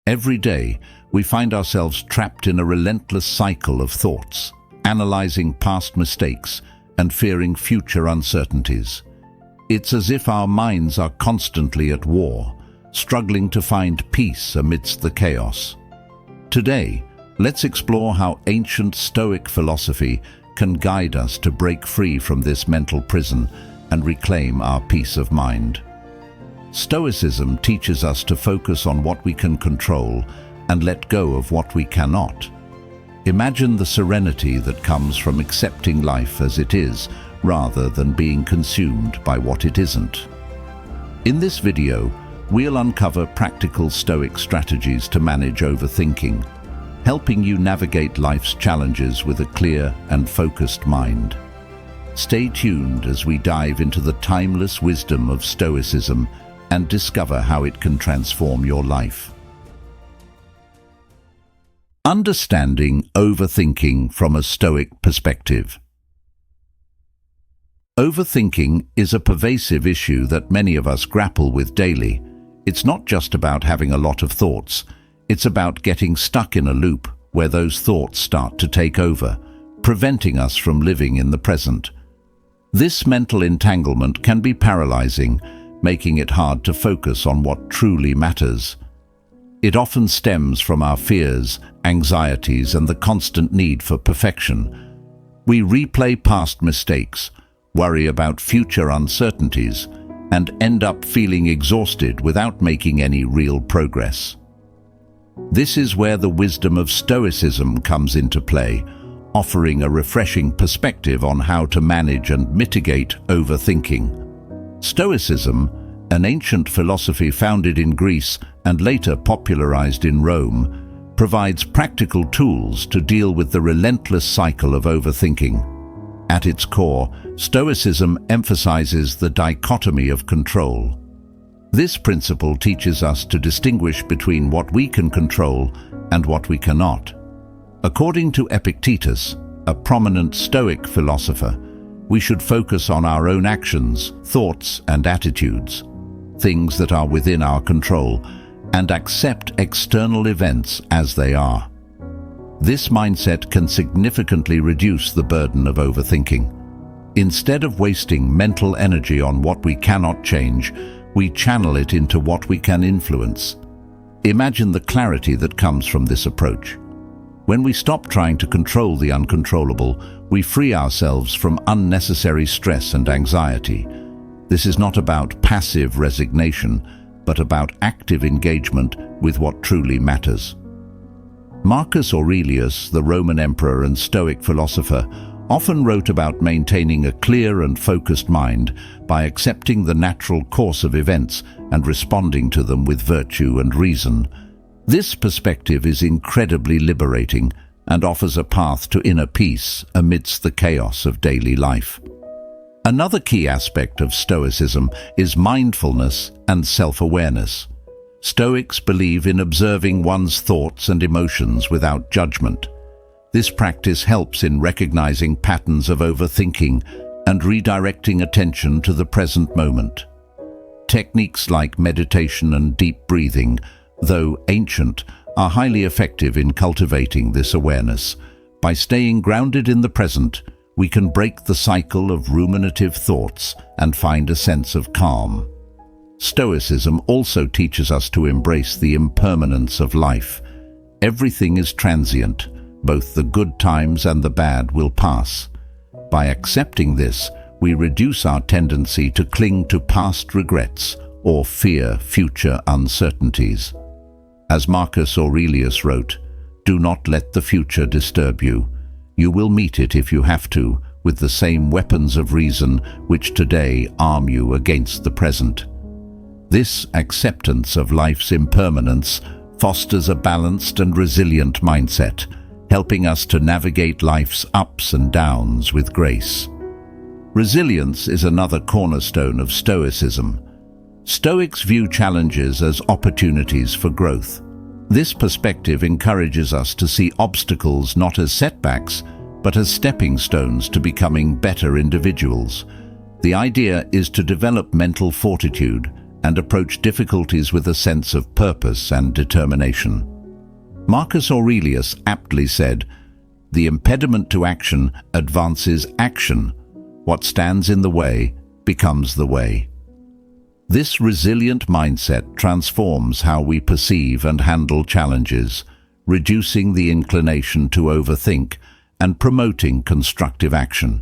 Every day, we find ourselves trapped in a relentless cycle of thoughts, analyzing past mistakes and fearing future uncertainties. It's as if our minds are constantly at war, struggling to find peace amidst the chaos. Today, let's explore how ancient Stoic philosophy can guide us to break free from this mental prison and reclaim our peace of mind. Stoicism teaches us to focus on what we can control and let go of what we cannot. Imagine the serenity that comes from accepting life as it is, rather than being consumed by what it isn't. In this video, we'll uncover practical Stoic strategies to manage overthinking, helping you navigate life's challenges with a clear and focused mind. Stay tuned as we dive into the timeless wisdom of Stoicism and discover how it can transform your life. Understanding overthinking from a Stoic perspective. Overthinking is a pervasive issue that many of us grapple with daily. It's not just about having a lot of thoughts. It's about getting stuck in a loop where those thoughts start to take over, preventing us from living in the present. This mental entanglement can be paralyzing, making it hard to focus on what truly matters. It often stems from our fears, anxieties, and the constant need for perfection. We replay past mistakes, worry about future uncertainties, and end up feeling exhausted without making any real progress. This is where the wisdom of Stoicism comes into play, offering a refreshing perspective on how to manage and mitigate overthinking. Stoicism, an ancient philosophy founded in Greece and later popularized in Rome, provides practical tools to deal with the relentless cycle of overthinking. At its core, Stoicism emphasizes the dichotomy of control. This principle teaches us to distinguish between what we can control and what we cannot. According to Epictetus, a prominent Stoic philosopher, we should focus on our own actions, thoughts, and attitudes, things that are within our control, and accept external events as they are. This mindset can significantly reduce the burden of overthinking. Instead of wasting mental energy on what we cannot change, we channel it into what we can influence. Imagine the clarity that comes from this approach. When we stop trying to control the uncontrollable, we free ourselves from unnecessary stress and anxiety. This is not about passive resignation, but about active engagement with what truly matters. Marcus Aurelius, the Roman emperor and Stoic philosopher, often wrote about maintaining a clear and focused mind by accepting the natural course of events and responding to them with virtue and reason. This perspective is incredibly liberating and offers a path to inner peace amidst the chaos of daily life. Another key aspect of Stoicism is mindfulness and self-awareness. Stoics believe in observing one's thoughts and emotions without judgment. This practice helps in recognizing patterns of overthinking and redirecting attention to the present moment. Techniques like meditation and deep breathing, though ancient, are highly effective in cultivating this awareness. By staying grounded in the present, we can break the cycle of ruminative thoughts and find a sense of calm. Stoicism also teaches us to embrace the impermanence of life. Everything is transient. Both the good times and the bad will pass. By accepting this, we reduce our tendency to cling to past regrets or fear future uncertainties. As Marcus Aurelius wrote, "Do not let the future disturb you. You will meet it if you have to, with the same weapons of reason which today arm you against the present." This acceptance of life's impermanence fosters a balanced and resilient mindset, helping us to navigate life's ups and downs with grace. Resilience is another cornerstone of Stoicism. Stoics view challenges as opportunities for growth. This perspective encourages us to see obstacles not as setbacks, but as stepping stones to becoming better individuals. The idea is to develop mental fortitude, and approach difficulties with a sense of purpose and determination. Marcus Aurelius aptly said, "The impediment to action advances action. What stands in the way becomes the way." This resilient mindset transforms how we perceive and handle challenges, reducing the inclination to overthink and promoting constructive action.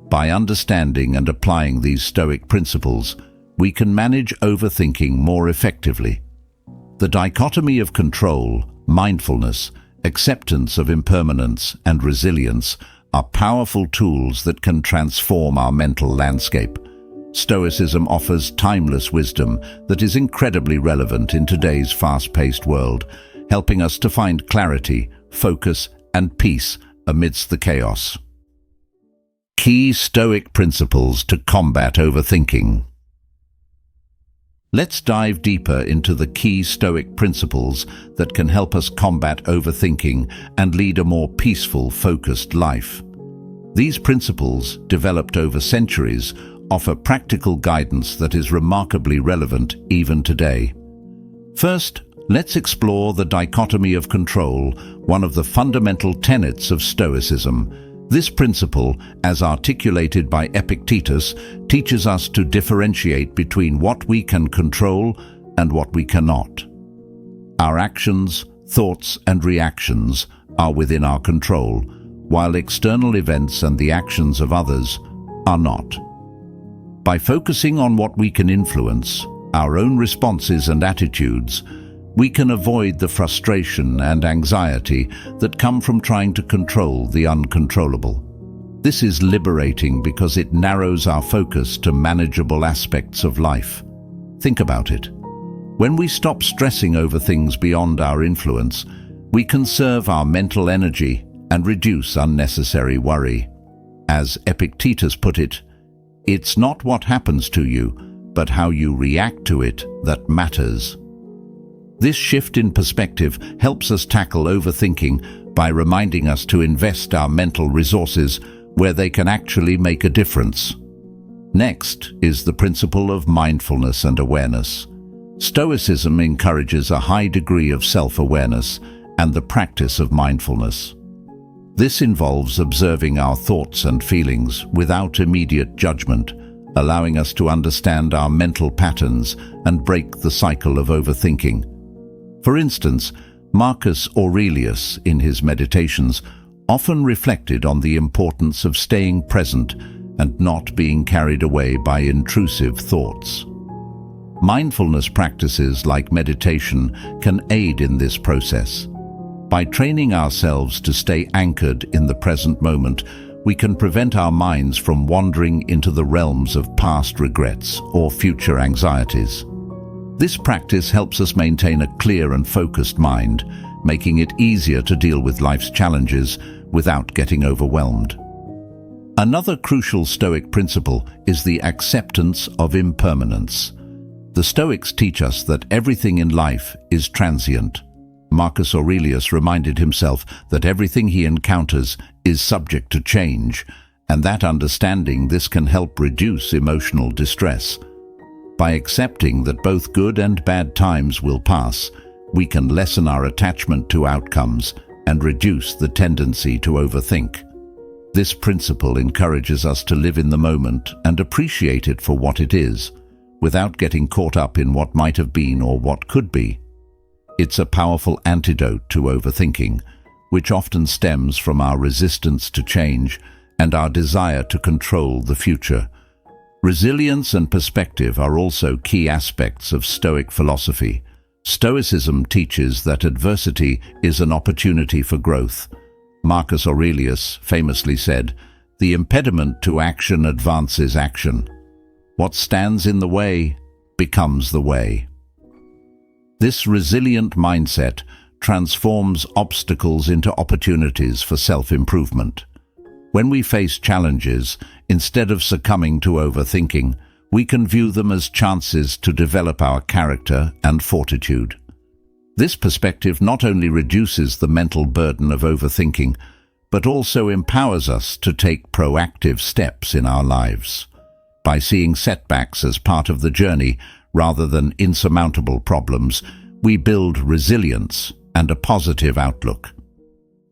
By understanding and applying these Stoic principles, we can manage overthinking more effectively. The dichotomy of control, mindfulness, acceptance of impermanence, and resilience are powerful tools that can transform our mental landscape. Stoicism offers timeless wisdom that is incredibly relevant in today's fast-paced world, helping us to find clarity, focus, and peace amidst the chaos. Key Stoic principles to combat overthinking. Let's dive deeper into the key Stoic principles that can help us combat overthinking and lead a more peaceful, focused life. These principles, developed over centuries, offer practical guidance that is remarkably relevant even today. First, let's explore the dichotomy of control, one of the fundamental tenets of Stoicism. This principle, as articulated by Epictetus, teaches us to differentiate between what we can control and what we cannot. Our actions, thoughts, and reactions are within our control, while external events and the actions of others are not. By focusing on what we can influence, our own responses and attitudes, we can avoid the frustration and anxiety that come from trying to control the uncontrollable. This is liberating because it narrows our focus to manageable aspects of life. Think about it. When we stop stressing over things beyond our influence, we conserve our mental energy and reduce unnecessary worry. As Epictetus put it, "It's not what happens to you, but how you react to it that matters." This shift in perspective helps us tackle overthinking by reminding us to invest our mental resources where they can actually make a difference. Next is the principle of mindfulness and awareness. Stoicism encourages a high degree of self-awareness and the practice of mindfulness. This involves observing our thoughts and feelings without immediate judgment, allowing us to understand our mental patterns and break the cycle of overthinking. For instance, Marcus Aurelius, in his meditations, often reflected on the importance of staying present and not being carried away by intrusive thoughts. Mindfulness practices like meditation can aid in this process. By training ourselves to stay anchored in the present moment, we can prevent our minds from wandering into the realms of past regrets or future anxieties. This practice helps us maintain a clear and focused mind, making it easier to deal with life's challenges without getting overwhelmed. Another crucial Stoic principle is the acceptance of impermanence. The Stoics teach us that everything in life is transient. Marcus Aurelius reminded himself that everything he encounters is subject to change, and that understanding this can help reduce emotional distress. By accepting that both good and bad times will pass, we can lessen our attachment to outcomes and reduce the tendency to overthink. This principle encourages us to live in the moment and appreciate it for what it is, without getting caught up in what might have been or what could be. It's a powerful antidote to overthinking, which often stems from our resistance to change and our desire to control the future. Resilience and perspective are also key aspects of Stoic philosophy. Stoicism teaches that adversity is an opportunity for growth. Marcus Aurelius famously said, "The impediment to action advances action. What stands in the way becomes the way." This resilient mindset transforms obstacles into opportunities for self-improvement. When we face challenges, instead of succumbing to overthinking, we can view them as chances to develop our character and fortitude. This perspective not only reduces the mental burden of overthinking, but also empowers us to take proactive steps in our lives. By seeing setbacks as part of the journey, rather than insurmountable problems, we build resilience and a positive outlook.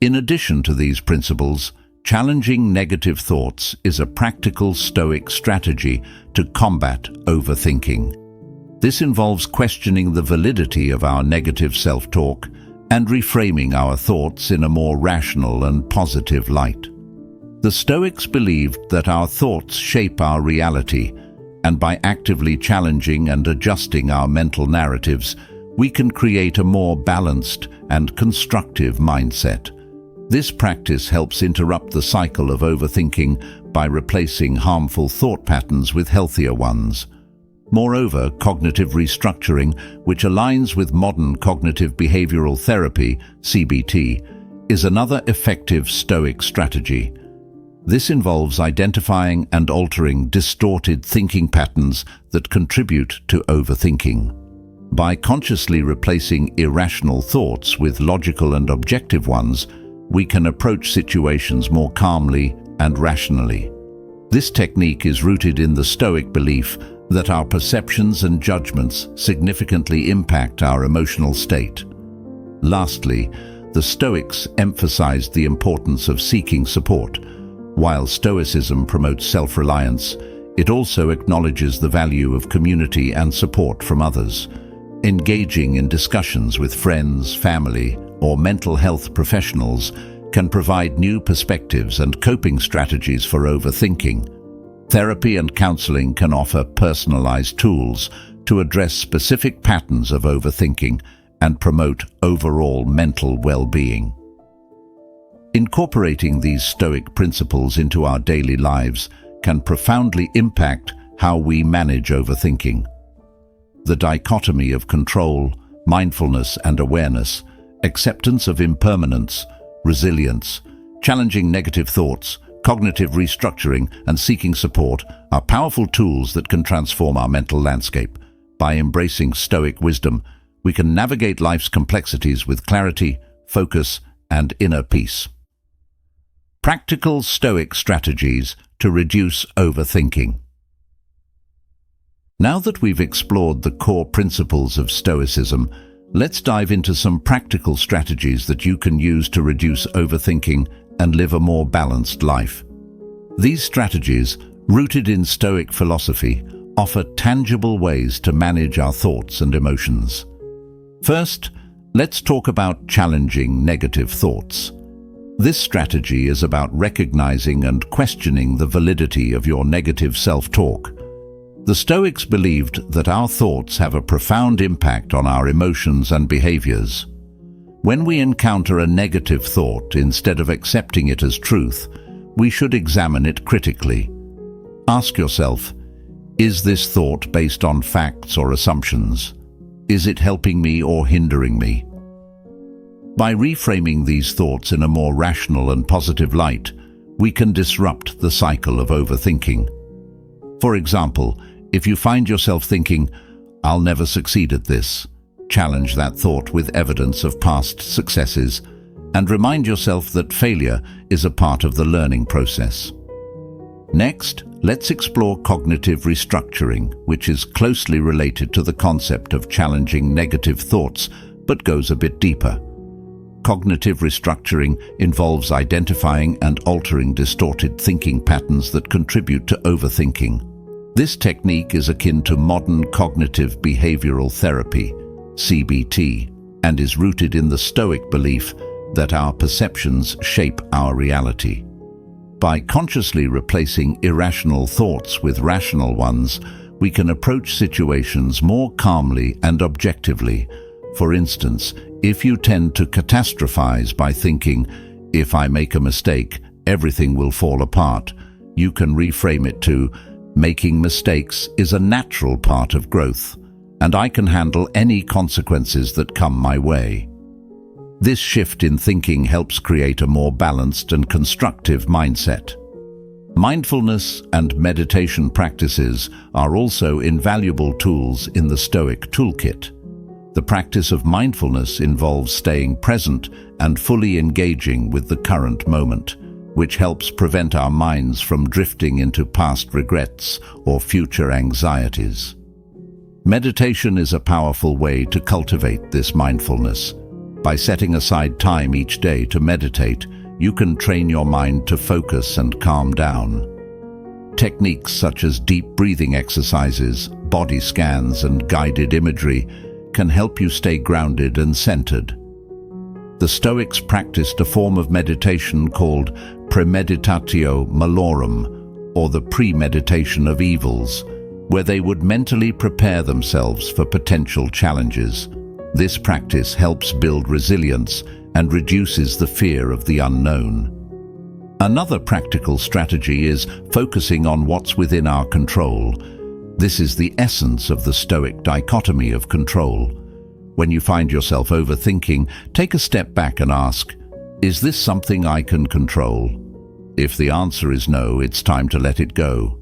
In addition to these principles, challenging negative thoughts is a practical Stoic strategy to combat overthinking. This involves questioning the validity of our negative self-talk and reframing our thoughts in a more rational and positive light. The Stoics believed that our thoughts shape our reality, and by actively challenging and adjusting our mental narratives, we can create a more balanced and constructive mindset. This practice helps interrupt the cycle of overthinking by replacing harmful thought patterns with healthier ones. Moreover, cognitive restructuring, which aligns with modern cognitive behavioral therapy, CBT, is another effective Stoic strategy. This involves identifying and altering distorted thinking patterns that contribute to overthinking. By consciously replacing irrational thoughts with logical and objective ones, we can approach situations more calmly and rationally. This technique is rooted in the Stoic belief that our perceptions and judgments significantly impact our emotional state. Lastly, the Stoics emphasized the importance of seeking support. While Stoicism promotes self-reliance, it also acknowledges the value of community and support from others. Engaging in discussions with friends, family, or mental health professionals can provide new perspectives and coping strategies for overthinking. Therapy and counseling can offer personalized tools to address specific patterns of overthinking and promote overall mental well-being. Incorporating these Stoic principles into our daily lives can profoundly impact how we manage overthinking. The dichotomy of control, mindfulness and awareness, acceptance of impermanence, resilience, challenging negative thoughts, cognitive restructuring, and seeking support are powerful tools that can transform our mental landscape. By embracing Stoic wisdom, we can navigate life's complexities with clarity, focus, and inner peace. Practical Stoic strategies to reduce overthinking. Now that we've explored the core principles of Stoicism, let's dive into some practical strategies that you can use to reduce overthinking and live a more balanced life. These strategies, rooted in Stoic philosophy, offer tangible ways to manage our thoughts and emotions. First, let's talk about challenging negative thoughts. This strategy is about recognizing and questioning the validity of your negative self-talk. The Stoics believed that our thoughts have a profound impact on our emotions and behaviors. When we encounter a negative thought, instead of accepting it as truth, we should examine it critically. Ask yourself, is this thought based on facts or assumptions? Is it helping me or hindering me? By reframing these thoughts in a more rational and positive light, we can disrupt the cycle of overthinking. For example, if you find yourself thinking, "I'll never succeed at this," challenge that thought with evidence of past successes and remind yourself that failure is a part of the learning process. Next, let's explore cognitive restructuring, which is closely related to the concept of challenging negative thoughts, but goes a bit deeper. Cognitive restructuring involves identifying and altering distorted thinking patterns that contribute to overthinking. This technique is akin to modern cognitive behavioral therapy, CBT, and is rooted in the Stoic belief that our perceptions shape our reality. By consciously replacing irrational thoughts with rational ones, we can approach situations more calmly and objectively. For instance, if you tend to catastrophize by thinking, "If I make a mistake, everything will fall apart," you can reframe it to, "Making mistakes is a natural part of growth, and I can handle any consequences that come my way." This shift in thinking helps create a more balanced and constructive mindset. Mindfulness and meditation practices are also invaluable tools in the Stoic toolkit. The practice of mindfulness involves staying present and fully engaging with the current moment, which helps prevent our minds from drifting into past regrets or future anxieties. Meditation is a powerful way to cultivate this mindfulness. By setting aside time each day to meditate, you can train your mind to focus and calm down. Techniques such as deep breathing exercises, body scans, and guided imagery can help you stay grounded and centered. The Stoics practiced a form of meditation called premeditatio malorum, or the premeditation of evils, where they would mentally prepare themselves for potential challenges. This practice helps build resilience and reduces the fear of the unknown. Another practical strategy is focusing on what's within our control. This is the essence of the Stoic dichotomy of control. When you find yourself overthinking, take a step back and ask, is this something I can control? If the answer is no, it's time to let it go.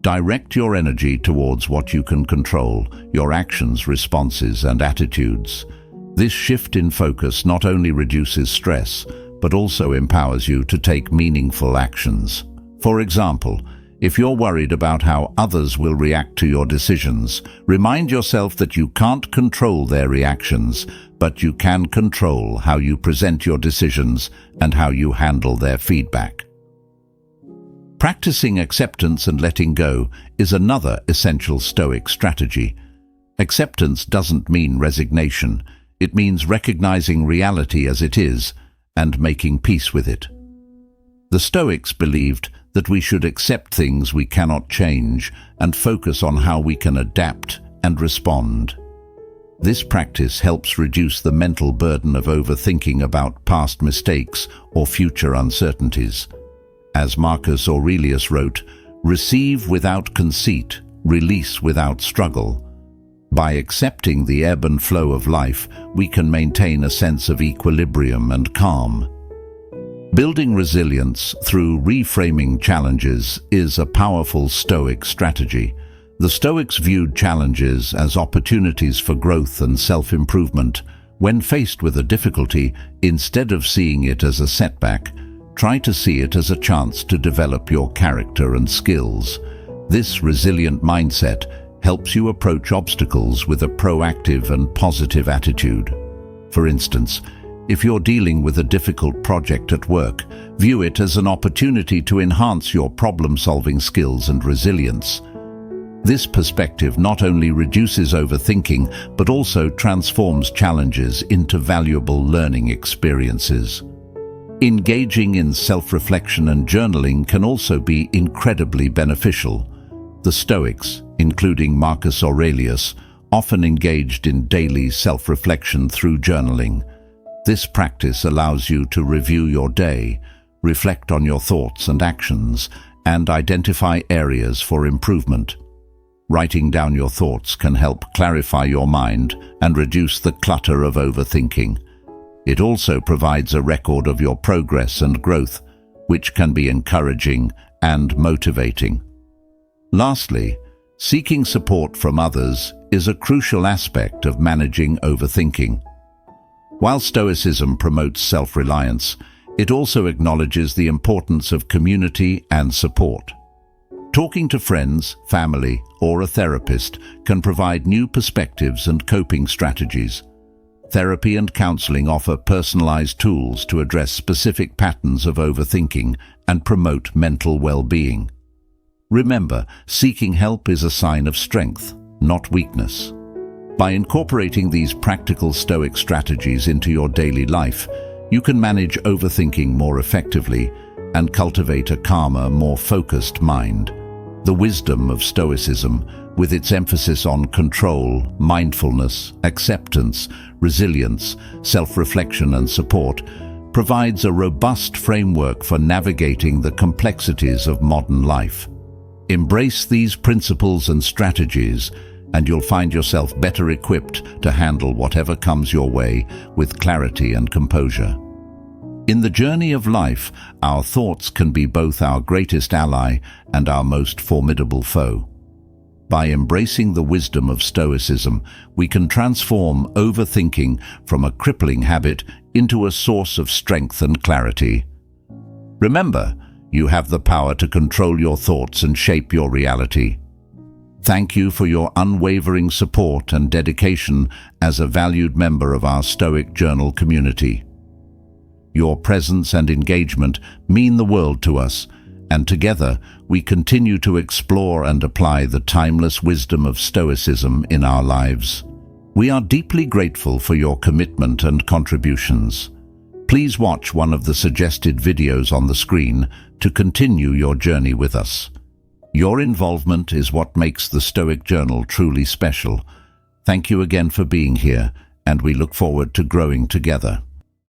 Direct your energy towards what you can control, your actions, responses, and attitudes. This shift in focus not only reduces stress, but also empowers you to take meaningful actions. For example, if you're worried about how others will react to your decisions, remind yourself that you can't control their reactions, but you can control how you present your decisions and how you handle their feedback. Practicing acceptance and letting go is another essential Stoic strategy. Acceptance doesn't mean resignation. It means recognizing reality as it is and making peace with it. The Stoics believed that we should accept things we cannot change and focus on how we can adapt and respond. This practice helps reduce the mental burden of overthinking about past mistakes or future uncertainties. As Marcus Aurelius wrote, "Receive without conceit, release without struggle." By accepting the ebb and flow of life, we can maintain a sense of equilibrium and calm. Building resilience through reframing challenges is a powerful Stoic strategy. The Stoics viewed challenges as opportunities for growth and self-improvement. When faced with a difficulty, instead of seeing it as a setback, try to see it as a chance to develop your character and skills. This resilient mindset helps you approach obstacles with a proactive and positive attitude. For instance, if you're dealing with a difficult project at work, view it as an opportunity to enhance your problem-solving skills and resilience. This perspective not only reduces overthinking, but also transforms challenges into valuable learning experiences. Engaging in self-reflection and journaling can also be incredibly beneficial. The Stoics, including Marcus Aurelius, often engaged in daily self-reflection through journaling. This practice allows you to review your day, reflect on your thoughts and actions, and identify areas for improvement. Writing down your thoughts can help clarify your mind and reduce the clutter of overthinking. It also provides a record of your progress and growth, which can be encouraging and motivating. Lastly, seeking support from others is a crucial aspect of managing overthinking. While Stoicism promotes self-reliance, it also acknowledges the importance of community and support. Talking to friends, family, or a therapist can provide new perspectives and coping strategies. Therapy and counseling offer personalized tools to address specific patterns of overthinking and promote mental well-being. Remember, seeking help is a sign of strength, not weakness. By incorporating these practical Stoic strategies into your daily life, you can manage overthinking more effectively and cultivate a calmer, more focused mind. The wisdom of Stoicism, with its emphasis on control, mindfulness, acceptance, resilience, self-reflection and support, provides a robust framework for navigating the complexities of modern life. Embrace these principles and strategies, and you'll find yourself better equipped to handle whatever comes your way with clarity and composure. In the journey of life, our thoughts can be both our greatest ally and our most formidable foe. By embracing the wisdom of Stoicism, we can transform overthinking from a crippling habit into a source of strength and clarity. Remember, you have the power to control your thoughts and shape your reality. Thank you for your unwavering support and dedication as a valued member of our Stoic Journal community. Your presence and engagement mean the world to us, and together we continue to explore and apply the timeless wisdom of Stoicism in our lives. We are deeply grateful for your commitment and contributions. Please watch one of the suggested videos on the screen to continue your journey with us. Your involvement is what makes the Stoic Journal truly special. Thank you again for being here, and we look forward to growing together.